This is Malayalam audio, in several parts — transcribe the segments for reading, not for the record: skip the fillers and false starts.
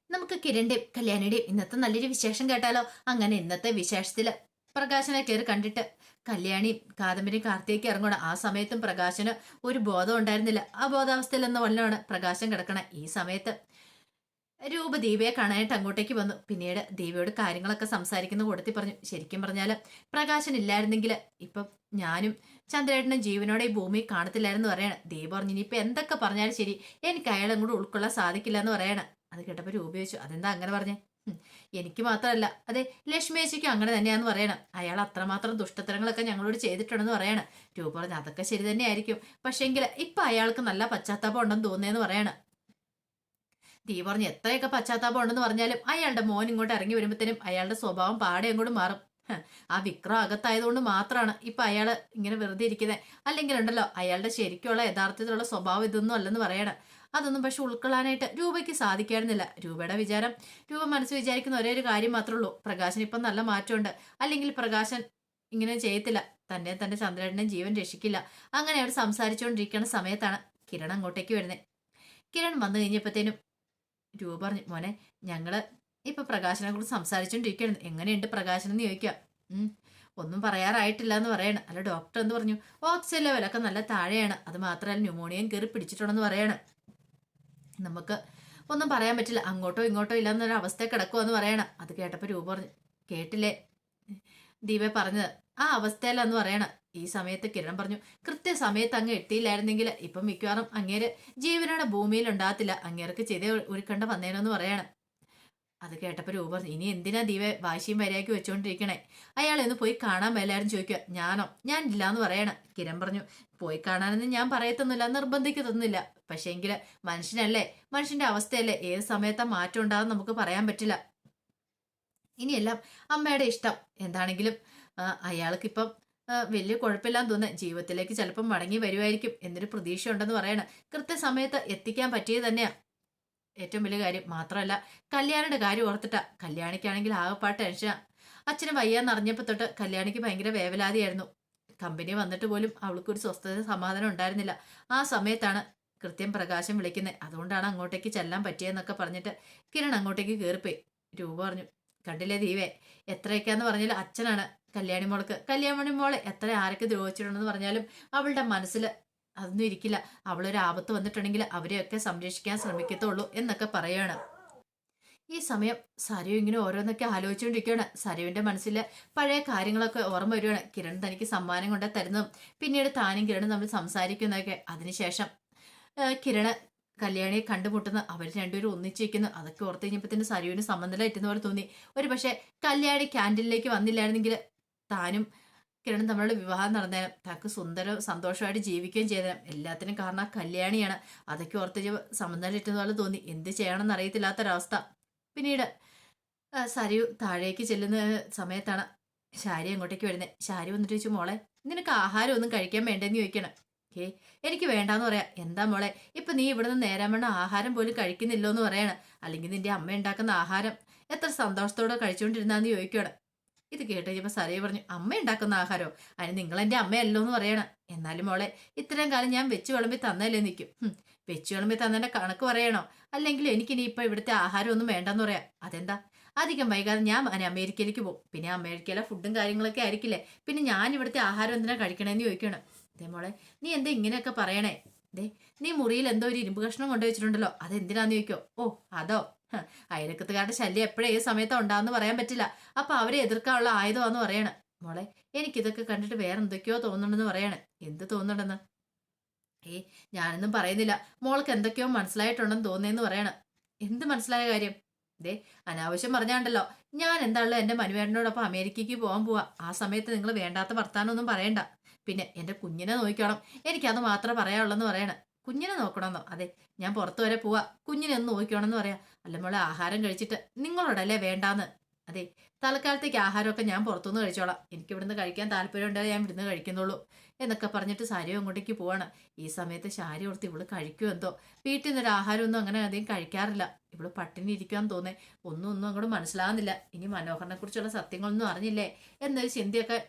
നമുക്ക് കിരണിന്റെയും കല്യാണിയുടെയും ഇന്നത്തെ നല്ലൊരു വിശേഷം കേട്ടാലോ? അങ്ങനെ ഇന്നത്തെ വിശേഷത്തില് പ്രകാശനെ കയറി കണ്ടിട്ട് കല്യാണിയും കാദംബരിയും കാർത്തികയ്ക്ക് ഇറങ്ങണം. ആ സമയത്തും പ്രകാശന് ഒരു ബോധം ഉണ്ടായിരുന്നില്ല. ആ ബോധാവസ്ഥയിൽ എന്ന വല്ലതാണ് പ്രകാശം കിടക്കണേ. ഈ സമയത്ത് രൂപ ദീപയെ കാണാനായിട്ട് അങ്ങോട്ടേക്ക് വന്നു. പിന്നീട് ദീപയോട് കാര്യങ്ങളൊക്കെ സംസാരിക്കുന്ന കൂട്ടത്തിൽ പറഞ്ഞു, ശരിക്കും പറഞ്ഞാല് പ്രകാശൻ ഇല്ലായിരുന്നെങ്കിൽ ഇപ്പം ഞാനും ചന്ദ്രേട്ടനും ജീവനോടെ ഈ ഭൂമി കാണത്തില്ലായിരുന്നു പറയാണ്. ദീപ പറഞ്ഞു, ഇനിയിപ്പൊ എന്തൊക്കെ പറഞ്ഞാലും ശരി, എനിക്ക് അയാളെ കൂടെ ഉൾക്കൊള്ളാൻ സാധിക്കില്ല എന്ന് പറയാണ്. അത് കേട്ടപ്പോ രൂപ ചോദിച്ചു, അതെന്താ അങ്ങനെ പറഞ്ഞേ? എനിക്ക് മാത്രമല്ല, അതെ ലക്ഷ്മി ചേച്ചിക്കും അങ്ങനെ തന്നെയാന്ന് പറയണം. അയാൾ അത്രമാത്രം ദുഷ്ടത്തരങ്ങളൊക്കെ ഞങ്ങളോട് ചെയ്തിട്ടുണ്ടെന്ന് പറയണം. രൂപ പറഞ്ഞു, അതൊക്കെ ശരി തന്നെയായിരിക്കും, പക്ഷേങ്കിൽ ഇപ്പൊ അയാൾക്ക് നല്ല പശ്ചാത്താപം ഉണ്ടെന്ന് തോന്നിയെന്ന് പറയണം. തീ പറഞ്ഞ് എത്രയൊക്കെ പശ്ചാത്താപം ഉണ്ടെന്ന് പറഞ്ഞാലും അയാളുടെ മോൻ ഇങ്ങോട്ട് ഇറങ്ങി വരുമ്പോഴത്തേനും അയാളുടെ സ്വഭാവം പാടെ അങ്ങോട്ട് മാറും. ആ വിക്രം അകത്തായതുകൊണ്ട് മാത്രമാണ് ഇപ്പൊ അയാള് ഇങ്ങനെ വെറുതെ ഇരിക്കുന്നത്. അല്ലെങ്കിൽ ഉണ്ടല്ലോ, അയാളുടെ ശരിക്കുള്ള യഥാർത്ഥത്തിലുള്ള സ്വഭാവം ഇതൊന്നും അല്ലെന്ന് പറയണം. അതൊന്നും പക്ഷെ ഉൾക്കൊള്ളാനായിട്ട് രൂപയ്ക്ക് സാധിക്കായിരുന്നില്ല. രൂപയുടെ വിചാരം, രൂപ മനസ്സ് വിചാരിക്കുന്ന ഒരേ ഒരു കാര്യം മാത്രമേ ഉള്ളൂ, പ്രകാശൻ ഇപ്പം നല്ല മാറ്റമുണ്ട്, അല്ലെങ്കിൽ പ്രകാശൻ ഇങ്ങനെ ചെയ്യത്തില്ല, തന്നെ തന്റെ ചന്ദ്രേട്ടനെയും ജീവൻ രക്ഷിക്കില്ല. അങ്ങനെ അവർ സംസാരിച്ചുകൊണ്ടിരിക്കുന്ന സമയത്താണ് കിരൺ അങ്ങോട്ടേക്ക് വരുന്നത്. കിരൺ വന്നു കഴിഞ്ഞപ്പോഴത്തേനും രൂപ പറഞ്ഞു, മോനെ ഞങ്ങള് ഇപ്പൊ പ്രകാശനെ കുറിച്ച് സംസാരിച്ചോണ്ടിരിക്കുകയായിരുന്നു, എങ്ങനെയുണ്ട് പ്രകാശൻ എന്ന് ചോദിക്കാം. ഉം ഒന്നും പറയാറായിട്ടില്ല എന്ന് പറയണം. അല്ല ഡോക്ടർ എന്ന് പറഞ്ഞു, ഓക്സിജൻ ലെവലൊക്കെ നല്ല താഴെയാണ്, അത് മാത്രമല്ല ന്യൂമോണിയം കയറി പിടിച്ചിട്ടുണ്ടെന്ന് പറയണം. നമുക്ക് ഒന്നും പറയാൻ പറ്റില്ല, അങ്ങോട്ടോ ഇങ്ങോട്ടോ ഇല്ലാന്നൊരു അവസ്ഥ കിടക്കുമെന്ന് പറയണം. അത് കേട്ടപ്പോ രൂപ പറഞ്ഞു, കേട്ടില്ലേ ദീപ പറഞ്ഞത്, ആ അവസ്ഥയിലാന്ന് പറയണം. ഈ സമയത്ത് കിരൺ പറഞ്ഞു, കൃത്യസമയത്ത് അങ്ങ് എത്തിയില്ലായിരുന്നെങ്കിൽ ഇപ്പം മിക്കവാറും അങ്ങേര് ജീവനോടെ ഭൂമിയിൽ ഉണ്ടാകത്തില്ല, അങ്ങേർക്ക് ചെയ്തേ ഒരുക്കണ്ട വന്നേനോന്ന് പറയണം. അത് കേട്ടപ്പോ രൂപ പറഞ്ഞു, ഇനി എന്തിനാ ദീപ വാശിയും വരയാക്കി വെച്ചോണ്ടിരിക്കണേ? അയാളെ ഒന്ന് പോയി കാണാൻ എല്ലാവരും ചോദിക്കുക. ഞാനോ? ഞാൻ ഇല്ലാന്ന് പറയണം. കിരൺ പറഞ്ഞു, പോയി കാണാനൊന്നും ഞാൻ പറയത്തൊന്നുമില്ല, നിർബന്ധിക്കത്തൊന്നുമില്ല, പക്ഷേങ്കില് മനുഷ്യനല്ലേ, മനുഷ്യന്റെ അവസ്ഥയല്ലേ, ഏത് സമയത്താ മാറ്റം ഉണ്ടാകും നമുക്ക് പറയാൻ പറ്റില്ല. ഇനിയെല്ലാം അമ്മയുടെ ഇഷ്ടം എന്താണെങ്കിലും അയാൾക്കിപ്പം വലിയ കുഴപ്പമില്ലാന്ന് തോന്നുന്നത്, ജീവിതത്തിലേക്ക് ചിലപ്പം മടങ്ങി വരുമായിരിക്കും എന്നൊരു പ്രതീക്ഷ ഉണ്ടെന്ന് പറയണം. കൃത്യസമയത്ത് എത്തിക്കാൻ പറ്റിയത് തന്നെയാ ഏറ്റവും വലിയ കാര്യം. മാത്രമല്ല കല്യാണിയുടെ കാര്യം ഓർത്തിട്ടാ. കല്യാണിക്കാണെങ്കിൽ ആകെപ്പാട് ടെൻഷനാ. അച്ഛന് വയ്യാന്ന് അറിഞ്ഞപ്പോ തൊട്ട് കല്യാണിക്ക് ഭയങ്കര വേവലാതിയായിരുന്നു. കമ്പനി വന്നിട്ട് പോലും അവൾക്ക് ഒരു സ്വസ്ഥത സമാധാനം ഉണ്ടായിരുന്നില്ല. ആ സമയത്താണ് കൃത്യം പ്രകാശം വിളിക്കുന്നത്, അതുകൊണ്ടാണ് അങ്ങോട്ടേക്ക് ചെല്ലാൻ പറ്റിയെന്നൊക്കെ പറഞ്ഞിട്ട് കിരൺ അങ്ങോട്ടേക്ക് കയറിപ്പോയി. രൂപ പറഞ്ഞു, കണ്ടില്ലേ ദീപേ, എത്രയൊക്കെയാന്ന് പറഞ്ഞാലും അച്ഛനാണ് കല്യാണി മോളെ എത്ര ആരൊക്കെ ദ്രോഹിച്ചിട്ടുണ്ടെന്ന് പറഞ്ഞാലും അവളുടെ മനസ്സിൽ അതൊന്നും ഇരിക്കില്ല. അവളൊരു ആപത്ത് വന്നിട്ടുണ്ടെങ്കിൽ അവരെയൊക്കെ സംരക്ഷിക്കാൻ ശ്രമിക്കത്തുള്ളൂ എന്നൊക്കെ പറയാണ്. ഈ സമയം സരു ഇങ്ങനെ ഓരോന്നൊക്കെ ആലോചിച്ചുകൊണ്ടിരിക്കുകയാണ്. സരുവിന്റെ മനസ്സിൽ പഴയ കാര്യങ്ങളൊക്കെ ഓർമ്മ വരുവാണ്. കിരൺ തനിക്ക് സമ്മാനം കൊണ്ട് തരുന്നതും പിന്നീട് താനും കിരണും തമ്മിൽ സംസാരിക്കുന്നതൊക്കെ. അതിനുശേഷം കിരണ് കല്യാണിയെ കണ്ടുമുട്ടുന്ന അവർ രണ്ടുപേരും ഒന്നിച്ചിരിക്കുന്നു. അതൊക്കെ ഓർത്ത് കഴിഞ്ഞപ്പോ സരുവിന് സമ്മതമായിട്ടുന്ന പോലെ തോന്നി. ഒരു പക്ഷെ കല്യാണി ക്യാൻറ്റീനിലേക്ക് വന്നില്ലായിരുന്നെങ്കിൽ താനും കിരണും തമ്മിലുള്ള വിവാഹം നടന്നേരം, താക്ക് സുന്ദരവും സന്തോഷമായിട്ട് ജീവിക്കുകയും ചെയ്തേരം. എല്ലാത്തിനും കാരണം കല്യാണിയാണ്. അതൊക്കെ ഓർത്ത് സമ്മതമായിട്ടുന്ന പോലെ തോന്നി. എന്ത് ചെയ്യണമെന്ന് അറിയത്തില്ലാത്തൊരവസ്ഥ. പിന്നീട് സരു താഴേക്ക് ചെല്ലുന്ന സമയത്താണ് ശാരി അങ്ങോട്ടേക്ക് വരുന്നത്. ശാരി വന്നിട്ട് ചോദിച്ചു, മോളെ നിനക്ക് ആഹാരം ഒന്നും കഴിക്കാൻ വേണ്ടെന്ന് ചോദിക്കണം. എനിക്ക് വേണ്ടാന്ന് പറയാ. എന്താ മോളെ, ഇപ്പൊ നീ ഇവിടുന്ന് നേരം വേണം ആഹാരം പോലും കഴിക്കുന്നില്ലോ എന്ന് പറയണം. അല്ലെങ്കിൽ നിന്റെ അമ്മ ഉണ്ടാക്കുന്ന ആഹാരം എത്ര സന്തോഷത്തോടെ കഴിച്ചുകൊണ്ടിരുന്നാന്ന് ചോദിക്കണം. ഇത് കേട്ട് കഴിഞ്ഞപ്പോ സരയെ പറഞ്ഞു, അമ്മ ഉണ്ടാക്കുന്ന ആഹാരോ? അതിന് നിങ്ങൾ എന്റെ അമ്മയല്ലോ എന്ന് പറയണം. എന്നാലും മോളെ, ഇത്രയും കാലം ഞാൻ വെച്ച് വിളമ്പി തന്നല്ലേ നിൽക്കും. വെച്ച് വിളമ്പി തന്നതിന്റെ കണക്ക് പറയണോ? അല്ലെങ്കിൽ എനിക്കിനി ഇപ്പൊ ഇവിടുത്തെ ആഹാരം ഒന്നും വേണ്ടെന്ന് പറയാം. അതെന്താ? അധികം വൈകാതെ ഞാൻ അമേരിക്കയിലേക്ക് പോകും. പിന്നെ അമേരിക്കയിലെ ഫുഡും കാര്യങ്ങളൊക്കെ ആയിരിക്കില്ലേ, പിന്നെ ഞാൻ ഇവിടുത്തെ ആഹാരം എന്തിനാ കഴിക്കണേന്ന് ചോദിക്കണം. അതേ മോളെ, നീ എന്താ ഇങ്ങനെയൊക്കെ പറയണേ? ദേ, നീ മുറിയിൽ എന്തോ ഒരു ഇരുമ്പ് കഷ്ണം കൊണ്ടുവച്ചിട്ടുണ്ടല്ലോ, അതെന്തിനാന്ന് ചോദിക്കോ? ഓ അതോ, അയലക്കത്തുകാരുടെ ശല്യം എപ്പോഴും ഏത് സമയത്താ ഉണ്ടാവെന്ന് പറയാൻ പറ്റില്ല. അപ്പൊ അവരെ എതിർക്കാനുള്ള ആയുധമാന്ന് പറയണം. മോളെ, എനിക്കിതൊക്കെ കണ്ടിട്ട് വേറെ എന്തൊക്കെയോ തോന്നുന്നുണ്ടെന്ന് പറയണേ. എന്ത് തോന്നുന്നുണ്ടെന്ന്? ഞാനൊന്നും പറയുന്നില്ല, മോൾക്ക് എന്തൊക്കെയോ മനസ്സിലായിട്ടുണ്ടെന്ന് തോന്നുന്നേന്ന് പറയണം. എന്ത് മനസ്സിലായ കാര്യം? ദേ, അനാവശ്യം പറഞ്ഞാണ്ടല്ലോ, ഞാൻ എന്താണല്ലോ എന്റെ മനുവേട്ടനോടൊപ്പം അമേരിക്കയ്ക്ക് പോകാൻ പോവാ. ആ സമയത്ത് നിങ്ങൾ വേണ്ടാത്ത വർത്താനൊന്നും പറയണ്ട. പിന്നെ എന്റെ കുഞ്ഞിനെ നോക്കണം, എനിക്കത് മാത്രമേ പറയാനുള്ളെന്ന് പറയണം. കുഞ്ഞിനെ നോക്കണമെന്നോ? അതെ, ഞാൻ പുറത്തു വരെ പോവാ, കുഞ്ഞിനെ ഒന്ന് നോക്കണമെന്ന് പറയാ. അല്ല മോളെ, ആഹാരം കഴിച്ചിട്ട് നിങ്ങളോടല്ലേ വേണ്ടാന്ന്? അതെ, തൽക്കാലത്തേക്ക് ആഹാരമൊക്കെ ഞാൻ പുറത്തുനിന്ന് കഴിച്ചോളാം, എനിക്ക് ഇവിടുന്ന് കഴിക്കാൻ താല്പര്യം ഉണ്ടെങ്കിൽ ഞാൻ ഇവിടുന്ന് കഴിക്കുന്നുള്ളൂ എന്നൊക്കെ പറഞ്ഞിട്ട് സാരി അങ്ങോട്ടേക്ക് പോവാണ്. ഈ സമയത്ത് ശാരി ഓർത്ത് ഇവള് കഴിക്കുമോ എന്തോ, വീട്ടിൽ നിന്നൊരു ആഹാരമൊന്നും അങ്ങനെ അധികം കഴിക്കാറില്ല, ഇവള് പട്ടിണി ഇരിക്കാന്ന് തോന്നേ. ഒന്നും അങ്ങോട്ട് മനസ്സിലാകുന്നില്ല. ഇനി മനോഹരനെ കുറിച്ചുള്ള സത്യങ്ങളൊന്നും അറിഞ്ഞില്ലേ എന്നൊരു ചിന്തയൊക്കെ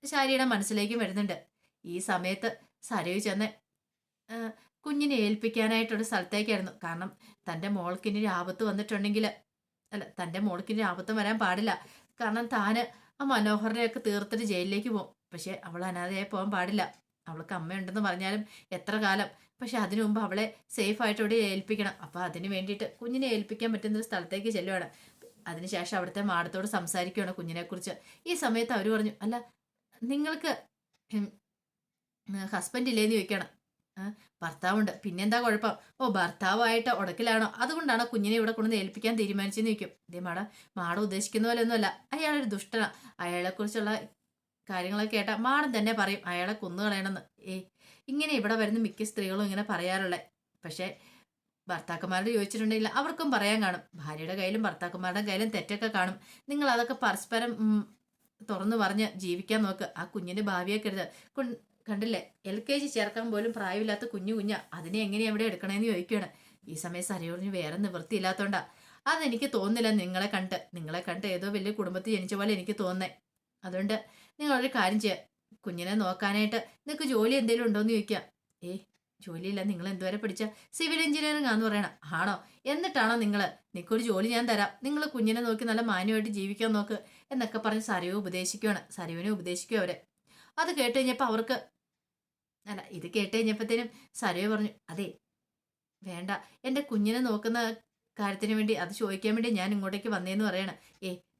ശാരിയുടെ മനസ്സിലേക്കും വരുന്നുണ്ട്. ഈ സമയത്ത് സരയു ചെന്ന് കുഞ്ഞിനെ ഏൽപ്പിക്കാനായിട്ടൊരു സ്ഥലത്തേക്കായിരുന്നു. കാരണം തൻ്റെ മോൾക്ക് ഇനി ഒരു ആപത്ത് വന്നിട്ടുണ്ടെങ്കിൽ, അല്ല, തൻ്റെ മോൾക്ക് ഇനി ആപത്ത് വരാൻ പാടില്ല. കാരണം താന് ആ മനോഹരനെയൊക്കെ തീർത്തിട്ട് ജയിലിലേക്ക് പോകും. പക്ഷെ അവൾ അനാഥയായി പോകാൻ പാടില്ല. അവൾക്ക് അമ്മയുണ്ടെന്ന് പറഞ്ഞാലും എത്ര കാലം. പക്ഷെ അതിനു മുമ്പ് അവളെ സേഫ് ആയിട്ട് ഇവിടെ ഏൽപ്പിക്കണം. അപ്പോൾ അതിന് വേണ്ടിയിട്ട് കുഞ്ഞിനെ ഏൽപ്പിക്കാൻ പറ്റുന്ന ഒരു സ്ഥലത്തേക്ക് ചെല്ലുവാണ്. അതിനുശേഷം അവിടുത്തെ മാഡത്തോട് സംസാരിക്കുകയാണ് കുഞ്ഞിനെക്കുറിച്ച്. ഈ സമയത്ത് അവർ പറഞ്ഞു, അല്ല, നിങ്ങൾക്ക് ഹസ്ബൻഡ് ഇല്ലേന്ന് ചോദിക്കണം. ഭർത്താവുണ്ട്, പിന്നെന്താ കുഴപ്പം? ഓ, ഭർത്താവായിട്ട് ഉടക്കിലാണോ? അതുകൊണ്ടാണോ കുഞ്ഞിനെ ഇവിടെ കൊണ്ടുവന്ന് ഏൽപ്പിക്കാൻ തീരുമാനിച്ചെന്ന് ചോദിക്കും. ഇതേ മാഡം ഉദ്ദേശിക്കുന്ന പോലെ ഒന്നുമല്ല. അയാളൊരു ദുഷ്ടനാ. അയാളെക്കുറിച്ചുള്ള കാര്യങ്ങളൊക്കെ കേട്ടാൽ മാഡം തന്നെ പറയും അയാളെ കൊന്നുകളയണമെന്ന്. ഇങ്ങനെ ഇവിടെ വരുന്ന മിക്ക സ്ത്രീകളും ഇങ്ങനെ പറയാറുള്ളത്. പക്ഷേ ഭർത്താക്കന്മാരോട് ചോദിച്ചിട്ടുണ്ടെങ്കിൽ അവർക്കും പറയാൻ കാണും. ഭാര്യയുടെ കയ്യിലും ഭർത്താക്കന്മാരുടെ കയ്യിലും തെറ്റൊക്കെ കാണും. നിങ്ങൾ അതൊക്കെ പരസ്പരം തുറന്നു പറഞ്ഞ് ജീവിക്കാൻ നോക്ക്. ആ കുഞ്ഞിന്റെ ഭാവിയൊക്കെ എടുത്ത് കണ്ടില്ലേ, LKG ചേർക്കാൻ പോലും പ്രായമില്ലാത്ത കുഞ്ഞ അതിനെ എങ്ങനെ എവിടെ എടുക്കണേന്ന് ചോദിക്കുകയാണ്. ഈ സമയം സരി പറഞ്ഞു, വേറെ നിവൃത്തിയില്ലാത്തോണ്ടാ. അതെനിക്ക് തോന്നുന്നില്ല. നിങ്ങളെ കണ്ട് ഏതോ വലിയ കുടുംബത്തിൽ ജനിച്ച പോലെ എനിക്ക് തോന്നുന്നേ. അതുകൊണ്ട് നിങ്ങളൊരു കാര്യം ചെയ്യുക, കുഞ്ഞിനെ നോക്കാനായിട്ട് നിങ്ങൾക്ക് ജോലി എന്തെങ്കിലും ഉണ്ടോയെന്ന് ചോദിക്കുക. ജോലിയില്ല. നിങ്ങൾ എന്തുവരെ പഠിച്ച? സിവിൽ എഞ്ചിനീയറിംഗ് ആണെന്ന് പറയണം. ആണോ? എന്നിട്ടാണോ നിങ്ങൾക്കൊരു ജോലി ഞാൻ തരാം, നിങ്ങൾ കുഞ്ഞിനെ നോക്കി നല്ല മാന്യമായിട്ട് ജീവിക്കാൻ നോക്ക് എന്നൊക്കെ പറഞ്ഞ് സരുവിനെ ഉപദേശിക്കും അവര്. അത് കേട്ട് കഴിഞ്ഞപ്പോൾ ഇത് കേട്ട് കഴിഞ്ഞപ്പോഴത്തേനും സരയു പറഞ്ഞു, അതെ വേണ്ട, എൻ്റെ കുഞ്ഞിനെ നോക്കുന്ന കാര്യത്തിന് വേണ്ടി അത് ചോദിക്കാൻ വേണ്ടി ഞാൻ ഇങ്ങോട്ടേക്ക് വന്നേന്ന് പറയണം.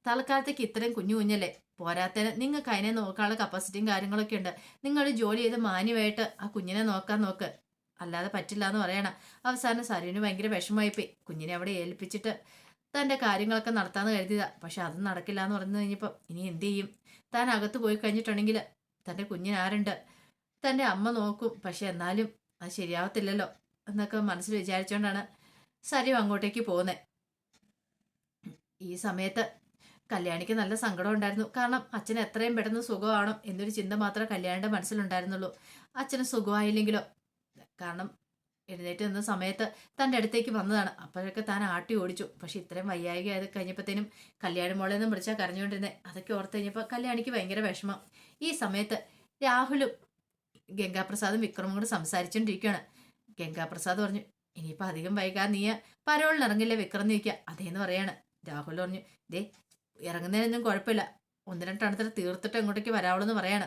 തൽക്കാലത്തേക്ക് ഇത്രയും കുഞ്ഞല്ലേ, പോരാത്തതിന് നിങ്ങൾക്ക് അതിനെ നോക്കാനുള്ള കപ്പാസിറ്റിയും കാര്യങ്ങളൊക്കെ ഉണ്ട്. നിങ്ങൾ ജോലി ചെയ്ത് മാന്യമായിട്ട് ആ കുഞ്ഞിനെ നോക്കാൻ നോക്ക്, അല്ലാതെ പറ്റില്ല എന്ന് പറയണം. അവസാനം സരുവിന് ഭയങ്കര വിഷമമായിപ്പോയി. കുഞ്ഞിനെ അവിടെ ഏൽപ്പിച്ചിട്ട് തൻ്റെ കാര്യങ്ങളൊക്കെ നടത്താമെന്ന് കരുതിയതാ. പക്ഷെ അതും നടക്കില്ല എന്ന് പറഞ്ഞു കഴിഞ്ഞപ്പോൾ ഇനി എന്ത് ചെയ്യും? താൻ അകത്ത് പോയി കഴിഞ്ഞിട്ടുണ്ടെങ്കിൽ തൻ്റെ കുഞ്ഞിനാരുണ്ട്? തൻ്റെ അമ്മ നോക്കും. പക്ഷെ എന്നാലും അത് ശരിയാവത്തില്ലല്ലോ എന്നൊക്കെ മനസ്സിൽ വിചാരിച്ചുകൊണ്ടാണ് സരു അങ്ങോട്ടേക്ക് പോകുന്നത്. ഈ സമയത്ത് കല്യാണിക്ക് നല്ല സങ്കടം ഉണ്ടായിരുന്നു. കാരണം അച്ഛൻ എത്രയും പെട്ടെന്ന് സുഖമാണോ എന്നൊരു ചിന്ത മാത്രമേ കല്യാണിയുടെ മനസ്സിലുണ്ടായിരുന്നുള്ളൂ. അച്ഛന് സുഖമായില്ലെങ്കിലോ? കാരണം എഴുന്നേറ്റ് നിന്ന സമയത്ത് തൻ്റെ അടുത്തേക്ക് വന്നതാണ്. അപ്പോഴൊക്കെ താൻ ആട്ടി ഓടിച്ചു. പക്ഷെ ഇത്രയും വയ്യായിക ആയത് കഴിഞ്ഞപ്പോഴത്തേനും കല്യാണി മോളെ നിന്നും വിളിച്ചാൽ കരഞ്ഞുകൊണ്ടിരുന്നത്. അതൊക്കെ ഓർത്ത് കഴിഞ്ഞപ്പോൾ കല്യാണിക്ക് ഭയങ്കര വിഷമം. ഈ സമയത്ത് രാഹുലും ഗംഗാപ്രസാദും വിക്രമും കൂടെ സംസാരിച്ചുകൊണ്ടിരിക്കുകയാണ്. ഗംഗാപ്രസാദ് പറഞ്ഞു, ഇനിയിപ്പോൾ അധികം വൈകാതെ നീ പരോളിന് ഇറങ്ങില്ലേ വിക്രം നിൽക്കുക? അതേന്ന് പറയാണ്. രാഹുൽ പറഞ്ഞു, ദേ ഇറങ്ങുന്നതിനൊന്നും കുഴപ്പമില്ല, 1-2 എണ്ണത്തിൽ തീർത്തിട്ട് ഇങ്ങോട്ടേക്ക് വരാവുള്ളൂ എന്ന് പറയാണ്.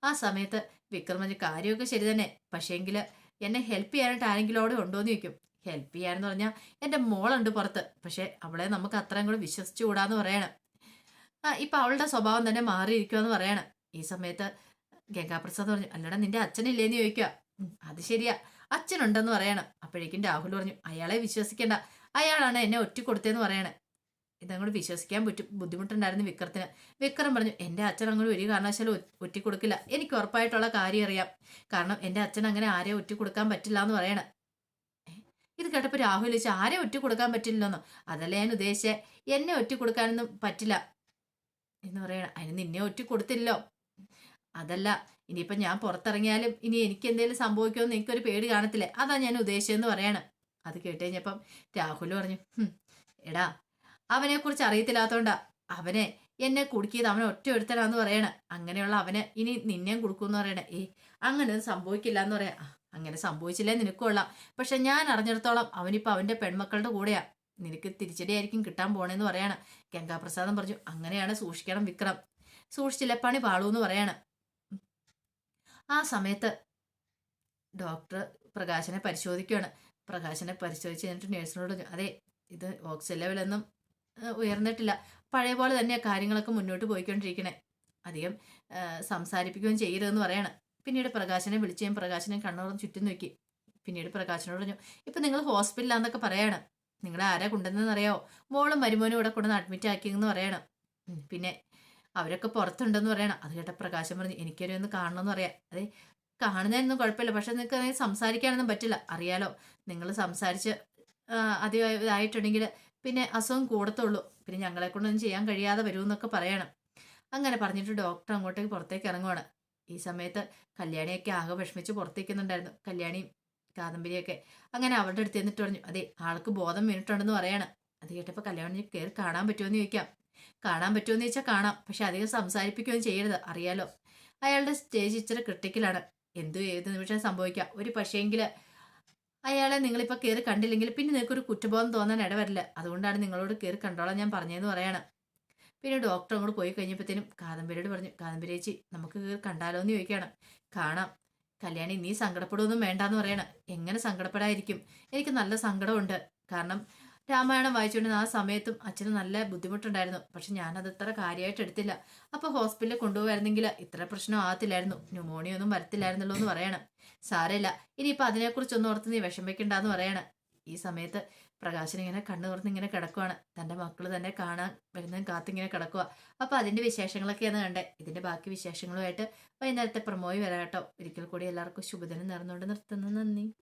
ആ സമയത്ത് വിക്രം പറഞ്ഞു, കാര്യമൊക്കെ ശരി തന്നെ, പക്ഷേങ്കിൽ എന്നെ ഹെൽപ്പ് ചെയ്യാനായിട്ട് ആരെങ്കിലും അവിടെ ഉണ്ടോ എന്ന് ചോദിക്കും. ഹെൽപ്പ് ചെയ്യാനെന്ന് പറഞ്ഞാൽ എൻ്റെ മോളുണ്ട് പുറത്ത്, പക്ഷെ അവളെ നമുക്ക് അത്രയും കൂടെ വിശ്വസിച്ചുകൂടാന്ന് പറയണം. ഇപ്പം അവളുടെ സ്വഭാവം തന്നെ മാറിയിരിക്കുമെന്ന് പറയണം. ഈ സമയത്ത് ഗംഗാപ്രസാദ് പറഞ്ഞു, അല്ലടാ നിന്റെ അച്ഛനില്ലേന്ന് ചോദിക്കുക. അത് ശരിയാ, അച്ഛനുണ്ടെന്ന് പറയണം. അപ്പോഴേക്കും രാഹുൽ പറഞ്ഞു, അയാളെ വിശ്വസിക്കേണ്ട, അയാളാണ് എന്നെ ഒറ്റ കൊടുത്തതെന്ന് പറയണം. ഇതങ്ങോട്ട് വിശ്വസിക്കാൻ ബുദ്ധിമുട്ടുണ്ടായിരുന്നു വിക്രത്തിന്. വിക്രം പറഞ്ഞു, എൻ്റെ അച്ഛൻ അങ്ങനെ ഒരു കാരണവശാലും ഒറ്റ കൊടുക്കില്ല, എനിക്ക് ഉറപ്പായിട്ടുള്ള കാര്യം അറിയാം. കാരണം എൻ്റെ അച്ഛൻ അങ്ങനെ ആരെയും ഒറ്റ കൊടുക്കാൻ പറ്റില്ല എന്ന് പറയണം. ഇത് കേട്ടപ്പോൾ രാഹുൽ ചോദിച്ചു, ആരെയും ഒറ്റ കൊടുക്കാൻ പറ്റില്ലെന്നോ? അതല്ല ഞാൻ ഉദ്ദേശിച്ചേ, എന്നെ ഒറ്റ കൊടുക്കാനൊന്നും പറ്റില്ല എന്ന് പറയണം. അതിന് നിന്നെ ഒറ്റ കൊടുത്തില്ലോ. അതല്ല, ഇനിയിപ്പം ഞാൻ പുറത്തിറങ്ങിയാലും ഇനി എനിക്ക് എന്തെങ്കിലും സംഭവിക്കുമെന്ന് എനിക്കൊരു പേടി കാണത്തില്ലേ, അതാ ഞാൻ ഉദ്ദേശിച്ചതെന്ന് പറയാണ്. അത് കേട്ട് കഴിഞ്ഞപ്പം രാഹുൽ പറഞ്ഞു, എടാ അവനെക്കുറിച്ച് അറിയത്തില്ലാത്തോണ്ടാ അവനെ എന്നെ കുടുക്കിയത്, അവനെ ഒറ്റ ഒരുത്തനാന്ന് പറയണ. അങ്ങനെയുള്ള അവന് ഇനി നിന്നെയും കൊടുക്കുമെന്ന് പറയണേ. അങ്ങനെ ഒന്നും സംഭവിക്കില്ല എന്ന് പറയാം. അങ്ങനെ സംഭവിച്ചില്ലേ നിനക്ക് കൊള്ളാം, പക്ഷെ ഞാൻ അറിഞ്ഞിടത്തോളം അവനിപ്പോൾ അവൻ്റെ പെൺമക്കളുടെ കൂടെയാ, നിനക്ക് തിരിച്ചടിയായിരിക്കും കിട്ടാൻ പോണേന്ന് പറയാണ്. ഗംഗാപ്രസാദം പറഞ്ഞു, അങ്ങനെയാണ്, സൂക്ഷിക്കണം വിക്രം, സൂക്ഷിച്ചില്ല പണി പാളൂന്ന് പറയാണ്. ആ സമയത്ത് ഡോക്ടർ പ്രകാശനെ പരിശോധിക്കുകയാണ്. പ്രകാശനെ പരിശോധിച്ച് കഴിഞ്ഞിട്ട് നേഴ്സിനോട് പറഞ്ഞു, അതെ ഇത് ഓക്സിജൻ ലെവലൊന്നും ഉയർന്നിട്ടില്ല, പഴയ പോലെ തന്നെയാണ് കാര്യങ്ങളൊക്കെ മുന്നോട്ട് പോയിക്കൊണ്ടിരിക്കണേ, അധികം സംസാരിപ്പിക്കുകയും ചെയ്യരുതെന്ന് പറയണം. പിന്നീട് പ്രകാശനെ വിളിച്ച് ഞാൻ പ്രകാശനെ കണ്ണോറും ചുറ്റും നോക്കി. പിന്നീട് പ്രകാശനോട് പറഞ്ഞു, ഇപ്പം നിങ്ങൾ ഹോസ്പിറ്റലാന്നൊക്കെ പറയാണ്, നിങ്ങളെ ആരാ കൊണ്ടുവന്നതെന്ന് അറിയാമോ? മോളും മരുമോനും ഇവിടെ കൊണ്ടുവന്ന് അഡ്മിറ്റ് ആക്കിയെന്ന് പറയണം. പിന്നെ അവരൊക്കെ പുറത്തുണ്ടെന്ന് പറയണം. അത് കേട്ട പ്രകാശം പറഞ്ഞു, എനിക്കൊരു ഒന്ന് കാണണമെന്ന് പറയാം. അതെ കാണുന്നതിനൊന്നും കുഴപ്പമില്ല, പക്ഷെ നിങ്ങൾക്ക് അങ്ങനെ സംസാരിക്കാനൊന്നും പറ്റില്ല, അറിയാലോ, നിങ്ങൾ സംസാരിച്ച് അധികമായിട്ടുണ്ടെങ്കിൽ പിന്നെ അസുഖം കൂടത്തുള്ളൂ, പിന്നെ ഞങ്ങളെ കൊണ്ടൊന്നും ചെയ്യാൻ കഴിയാതെ വരുമെന്നൊക്കെ പറയണം. അങ്ങനെ പറഞ്ഞിട്ട് ഡോക്ടർ അങ്ങോട്ടേക്ക് പുറത്തേക്ക് ഇറങ്ങുവാണ്. ഈ സമയത്ത് കല്യാണിയൊക്കെ ആകെ വിഷമിച്ച് പുറത്തേക്കുന്നുണ്ടായിരുന്നു, കല്യാണിയും കാദംബരിയൊക്കെ. അങ്ങനെ അവരുടെ അടുത്ത് എന്നിട്ട് പറഞ്ഞു, അതെ ആൾക്ക് ബോധം വീണിട്ടുണ്ടെന്ന് പറയാണ്. അത് കേട്ടപ്പോൾ കല്യാണി കയറി കാണാൻ പറ്റുമെന്ന് ചോദിക്കാം. കാണാൻ പറ്റുമെന്ന് ചോദിച്ചാൽ കാണാം, പക്ഷെ അധികം സംസാരിപ്പിക്കുകയും ചെയ്യരുത്, അറിയാലോ അയാളുടെ സ്റ്റേജ് ഇച്ചിരി ക്രിട്ടിക്കലാണ്, ഏത് നിമിഷം സംഭവിക്കാം. ഒരു പക്ഷേങ്കിൽ അയാളെ നിങ്ങളിപ്പോൾ കയറി കണ്ടില്ലെങ്കിൽ പിന്നെ നിങ്ങൾക്കൊരു കുറ്റബോധം തോന്നാൻ ഇടവരില്ല. അതുകൊണ്ടാണ് നിങ്ങളോട് കയറി കണ്ടോളാൻ ഞാൻ പറഞ്ഞതെന്ന് പറയാണ്. പിന്നെ ഡോക്ടർ അങ്ങോട്ട് പോയി കഴിഞ്ഞപ്പോഴത്തേനും കാദംബരിയോട് പറഞ്ഞു, കാദംബരി ചേച്ചി നമുക്ക് കയറി കണ്ടാലോ എന്ന് ചോദിക്കുകയാണ്. കാണാം. കല്യാണി നീ സങ്കടപ്പെടുകയൊന്നും വേണ്ടാന്ന് പറയണം. എങ്ങനെ സങ്കടപ്പെടാതിരിക്കും? എനിക്ക് നല്ല സങ്കടമുണ്ട്. കാരണം രാമായണം വായിച്ചുകൊണ്ടിരുന്ന ആ സമയത്തും അച്ഛന് നല്ല ബുദ്ധിമുട്ടുണ്ടായിരുന്നു. പക്ഷെ ഞാനത് ഇത്ര കാര്യമായിട്ട് എടുത്തില്ല. അപ്പൊ ഹോസ്പിറ്റലിൽ കൊണ്ടുപോകായിരുന്നെങ്കിൽ ഇത്ര പ്രശ്നം ആകത്തില്ലായിരുന്നു, ന്യൂമോണിയ ഒന്നും വരത്തില്ലായിരുന്നല്ലോ എന്ന് പറയണം. സാരമില്ല, ഇനിയിപ്പോൾ അതിനെക്കുറിച്ചൊന്നും ഓർത്ത് നീ വിഷമിക്കണ്ടെന്ന് പറയണം. ഈ സമയത്ത് പ്രകാശൻ ഇങ്ങനെ കണ്ണു തുറന്ന് ഇങ്ങനെ കിടക്കുവാണ്. തന്റെ മക്കള് തന്നെ കാണാൻ വരുന്നതും കാത്തിങ്ങനെ കിടക്കുക. അപ്പൊ അതിന്റെ വിശേഷങ്ങളൊക്കെയാണ് കണ്ടേ. ഇതിന്റെ ബാക്കി വിശേഷങ്ങളുമായിട്ട് വൈകുന്നേരത്തെ പ്രമോയി വരാം കേട്ടോ. ഒരിക്കൽ കൂടി എല്ലാവർക്കും ശുഭദിനം നേർന്നുകൊണ്ട് നിർത്തുന്നു. നന്ദി.